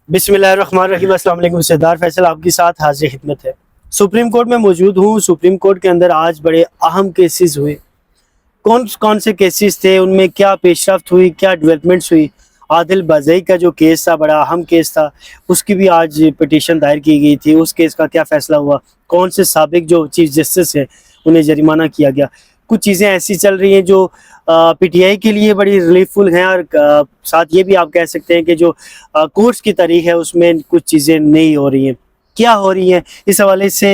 बिस्मिल्लाहिर्रहमानिर्रहीम। अस्सलाम वालेकुम। सरदार फैसल आपके साथ हाजिर खिदमत है। सुप्रीम कोर्ट में मौजूद हूँ। सुप्रीम कोर्ट के अंदर आज बड़े अहम केसेस हुए। कौन कौन से केसेस थे, उनमें क्या पेशरफ्त हुई, क्या डेवलपमेंट्स हुई। आदिल बाज़ई का जो केस था, बड़ा अहम केस था, उसकी भी आज पिटीशन दायर की गई थी। उस केस का क्या फ़ैसला हुआ, कौन से साबिक जो चीफ जस्टिस है उन्हें जरिमाना किया गया। कुछ चीज़ें ऐसी चल रही हैं जो पीटीआई के लिए बड़ी रिलीफुल हैं, और साथ ये भी आप कह सकते हैं कि जो कोर्ट्स की तारीख है उसमें कुछ चीज़ें नहीं हो रही हैं। क्या हो रही हैं, इस हवाले से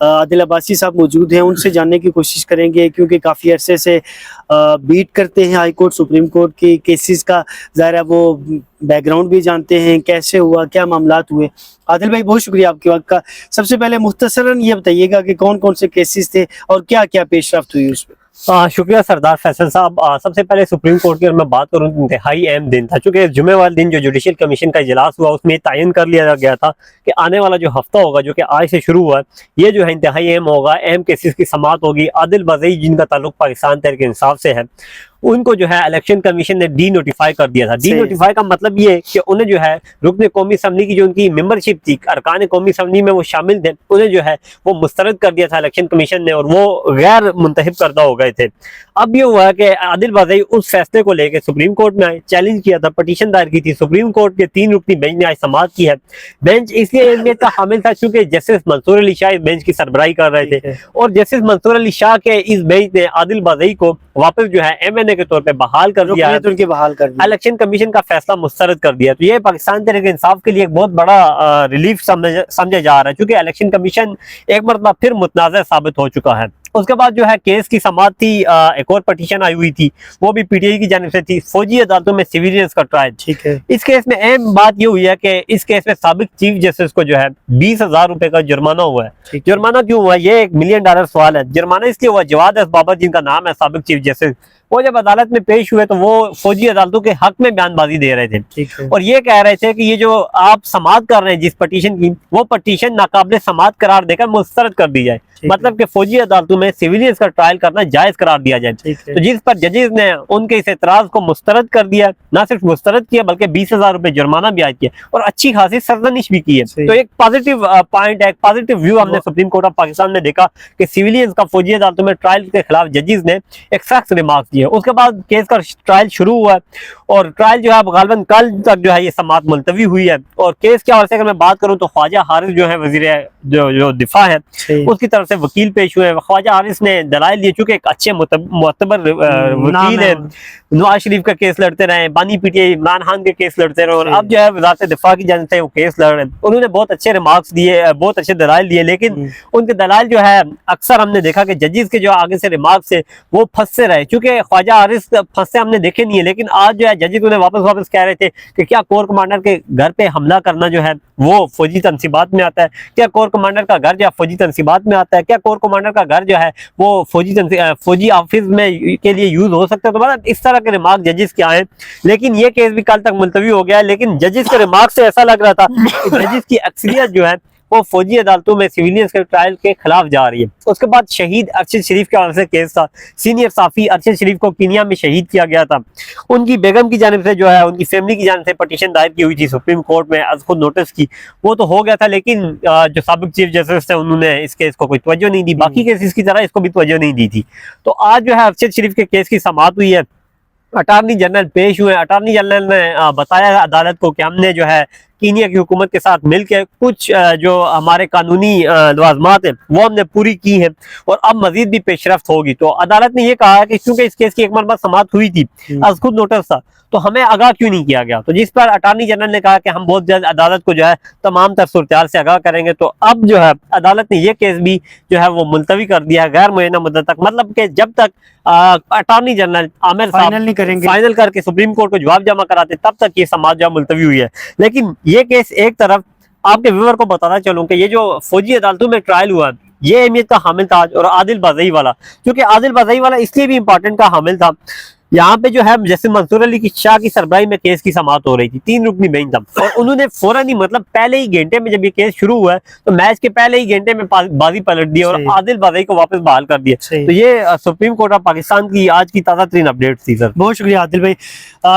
आदिल अब्बासी साहब मौजूद हैं, उनसे जानने की कोशिश करेंगे, क्योंकि काफ़ी अरसे से बीट करते हैं हाई कोर्ट सुप्रीम कोर्ट की केसेस का। ज़ाहिर है वो बैकग्राउंड भी जानते हैं, कैसे हुआ, क्या मामलात हुए। आदिल भाई, बहुत शुक्रिया आपके वक्त का। सबसे पहले मुख्तसरन ये बताइएगा कि कौन कौन से केसेस थे और क्या क्या पेशरफ्त हुई उसमें। शुक्रिया सरदार फैसल साहब। सबसे पहले सुप्रीम कोर्ट की अगर मैं बात करूं, इंतहाई अहम दिन था, चूंकि जुमे वाले दिन जो जुडिशियल कमीशन का इजलास हुआ उसमें तयन कर लिया गया था कि आने वाला जो हफ्ता होगा, जो कि आज से शुरू हुआ है, ये जो है इंतहाई अहम होगा। अहम केसेस की समाअत होगी। आदिल बाज़ई, जिनका ताल्लुक पाकिस्तान तहरीक इंसाफ से है, उनको जो है इलेक्शन कमीशन ने डी नोटिफाई कर दिया था। डी नोटिफाई का मतलब ये कि उन्हें जो है रुकन कौमी असम्बली की जो उनकी मेंबरशिप थी, अरकान कौमी असम्बली में वो शामिल थे, उन्हें जो है वो मुस्तरद कर दिया था इलेक्शन कमीशन ने, और वो गैर मुंतखब करदा हो गए थे। अब ये हुआ कि आदिल बाज़ई उस फैसले को लेकर सुप्रीम कोर्ट में आए, चैलेंज किया था, पटिशन दायर की थी। सुप्रीम कोर्ट के 3 रुकनी बेंच ने आज समाअत की है। बेंच इसलिए अहमियत का हामिल था चूंकि जस्टिस मंसूर अली शाह इस बेंच की सरबराही कर रहे थे, और जस्टिस मंसूर अली शाह के इस बेंच ने आदिल बाज़ई को वापस जो है एमएनए के तौर पे बहाल कर दिया है, उनके बहाल कर दिया। इलेक्शन कमीशन का फैसला मुस्तरद कर दिया। तो ये पाकिस्तान तहरीक इंसाफ के लिए एक बहुत बड़ा रिलीफ समझा जा रहा है, क्योंकि इलेक्शन कमीशन एक मरतबा फिर मुतनाज़ साबित हो चुका है। उसके बाद जो है केस की समाअत थी। एक और पटिशन आई हुई थी, वो भी पीटीआई की जानिब से थी, फौजी अदालतों में सिविलियंस का ट्रायल। ठीक है। इस केस में अहम बात ये हुई है कि इस केस में साबिक चीफ जस्टिस को जो है 20,000 रुपए का जुर्माना हुआ है। जुर्माना क्यों हुआ, ये $1 मिलियन सवाल है। जुर्माना इसलिए हुआ, जवाद बाबर जिनका नाम है साबिक चीफ जस्टिस, वो जब अदालत में पेश हुए तो वो फौजी अदालतों के हक में बयानबाजी दे रहे थे, और ये कह रहे थे कि ये जो आप समाअत कर रहे हैं जिस पटिशन की, वो पटिशन नाकाबिल समाअत करार देकर मुस्तरद कर दी जाए। मतलब कि फौजी अदालतों में सिविलियंस का ट्रायल करना जायज करार दिया जाए। तो जिस पर जजेस ने उनके इस एतराज को मुस्तरद कर दिया, ना सिर्फ मुस्तरद किया बल्कि 20,000 रुपए जुर्माना भी आयद किया, और अच्छी खासी सरजनिश भी की है। तो एक पॉजिटिव पॉइंट है, एक पॉजिटिव व्यू हमने सुप्रीम कोर्ट ऑफ पाकिस्तान में देखा कि सिविलियंस का फौजी अदालतों में ट्रायल के खिलाफ जजेस ने एक सख्त रिमार्क दिए। उसके बाद केस का ट्रायल शुरू हुआ, और ट्रायल जो है गालबन कल तक जो है ये समाअत मुलतवी हुई है। और केस के हवाले से अगर मैं बात करूं तो ख्वाजा हारिस जो है वजीर जो दिफा है, उसकी तरफ से वकील पेश हुए। ख्वाजा हारिस ने दलाइल दिए, चूंकि एक अच्छे मुतबर वकील है, नवाज शरीफ का केस लड़ते रहे, बानी पीटीआई इमरान खान के केस लड़ते रहे, और अब जो है वजारत दिफा की जानिब से वो केस लड़ रहे हैं। उन्होंने बहुत अच्छे रिमार्क्स दिए, बहुत अच्छे दलाइल दिए, लेकिन उनके दलाइल जो है अक्सर हमने देखा कि जजेस के जो आगे से रिमार्क्स है वो फंसते रहे। चूंकि ख्वाजा हारिस फंसते हमने देखे नहीं है, लेकिन आज जो है जजेस उन्हें वापस कह रहे थे कि क्या कोर कमांडर के घर पे हमला करना जो है वो फौजी तनसीबात में आता है, क्या कोर कमांडर का घर जो है फौजी तनसीबात में आता है, क्या कोर कमांडर का घर जो है वो फौजी ऑफिस में के लिए यूज हो सकता है। तो मतलब इस तरह के रिमार्क जजेस के आए, लेकिन ये केस भी कल तक मुलतवी हो गया है। लेकिन जजेस के रिमार्क से ऐसा लग रहा था कि जजेस की अक्सरियत जो है वो फौजी अदालतों में सिविलियंस के ट्रायल के खिलाफ जा रही है। उसके बाद शहीद अरशद शरीफ के हवाले से केस था। सीनियर साफी अरशद शरीफ को कीनिया में शहीद किया गया था। उनकी बेगम की जानिब से जो है, उनकी फैमिली की जानिब से पटिशन दायर की हुई थी सुप्रीम कोर्ट में, आज खुद नोटिस की, वो तो हो गया था, लेकिन जो साबिक चीफ जस्टिस थे उन्होंने इस केस को कोई तवज्जो नहीं दी, बाकी केसेस की तरह इसको भी तवज्जो नहीं दी थी। तो आज जो है अरशद शरीफ के केस की समाअत हुई है। अटार्नी जनरल पेश हुए। अटार्नी जनरल ने बताया अदालत को कि हमने जो है कीनिया की हुकूमत के साथ मिलकर कुछ जो हमारे कानूनी लवाजमात है वो हमने पूरी की है, और अब मजीद भी पेशरफ्त होगी। तो अदालत ने यह कहा कि क्योंकि इस केस की एक मरतबा समाअत हुई थी, आज खुद नोटिस था, तो हमें आगाह क्यों नहीं किया गया। तो जिस पर अटार्नी जनरल ने कहा कि हम बहुत जल्द अदालत को जो है तमाम तर सूरत से आगाह करेंगे। तो अब जो है अदालत ने यह केस भी जो है वो मुलतवी कर दिया है गैर मुअय्यना मुद्दत तक, मतलब कि जब तक अटार्नी जनरल आमिर फाइनल नहीं करेंगे, फाइनल करके सुप्रीम कोर्ट को जवाब जमा कराते, तब तक ये समाअत जो मुलतवी हुई है। लेकिन ये केस एक तरफ आपके व्यूअर को बताना चलूं कि ये जो फौजी अदालतों में ट्रायल हुआ, ये अहमियत का हामिल था। और आदिल बाज़ई वाला, क्योंकि आदिल बाज़ई वाला इसलिए भी इंपॉर्टेंट का हामिल था यहाँ पे जो है जैसे मंसूर अली की शाह की सरबराही में केस की समाअत हो रही थी, 3 रुकनी बेंच था और उन्होंने फौरन ही मतलब पहले ही घंटे में जब ये केस शुरू हुआ है तो मैच के पहले ही घंटे में बाजी पलट दी और सही। आदिल बाज़ई को वापस बहाल कर दिया। सही। तो ये सुप्रीम कोर्ट ऑफ पाकिस्तान की आज की ताज़ा तरीन अपडेट थी सर। बहुत शुक्रिया आदिल भाई।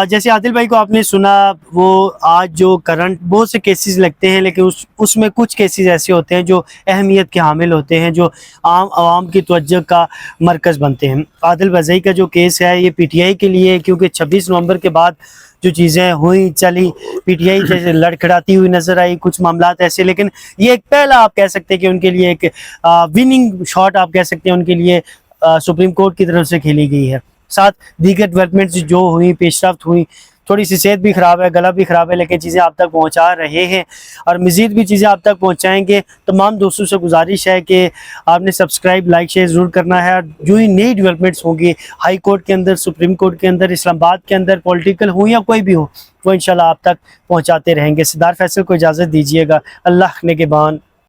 जैसे आदिल भाई को आपने सुना, वो आज जो करंट बहुत से केसेस लगते हैं, लेकिन उसमें कुछ केसेस ऐसे होते हैं जो अहमियत के हामिल होते हैं, जो आम आवाम की तवज्जो का मरकज़ बनते हैं। आदिल बाज़ई का जो केस है ये पीटीआई के लिए, क्योंकि 26 नवंबर के बाद जो चीज़ें हुई चली, पीटीआई जैसे लड़खड़ाती हुई नजर आई, कुछ मामलात ऐसे, लेकिन ये एक पहला आप कह सकते हैं कि उनके लिए एक विनिंग शॉट आप कह सकते हैं उनके लिए सुप्रीम कोर्ट की तरफ से खेली गई है। साथ दीगर डेवलपमेंट्स जो हुई, पेशरफ्त हुई, थोड़ी सी सेहत भी ख़राब है, गला भी ख़राब है, लेकिन चीज़ें आप तक पहुंचा रहे हैं और मज़ीद भी चीज़ें आप तक पहुंचाएंगे। तमाम दोस्तों से गुजारिश है कि आपने सब्सक्राइब, लाइक, शेयर ज़रूर करना है। और जो ही नई डेवलपमेंट्स होंगी हाई कोर्ट के अंदर, सुप्रीम कोर्ट के अंदर, इस्लामाबाद के अंदर, पॉलिटिकल हो या कोई भी हो, वो इंशाल्लाह आप तक पहुँचाते रहेंगे। सिद्धार्थ फैसल को इजाज़त दीजिएगा। अल्लाह निगहबान।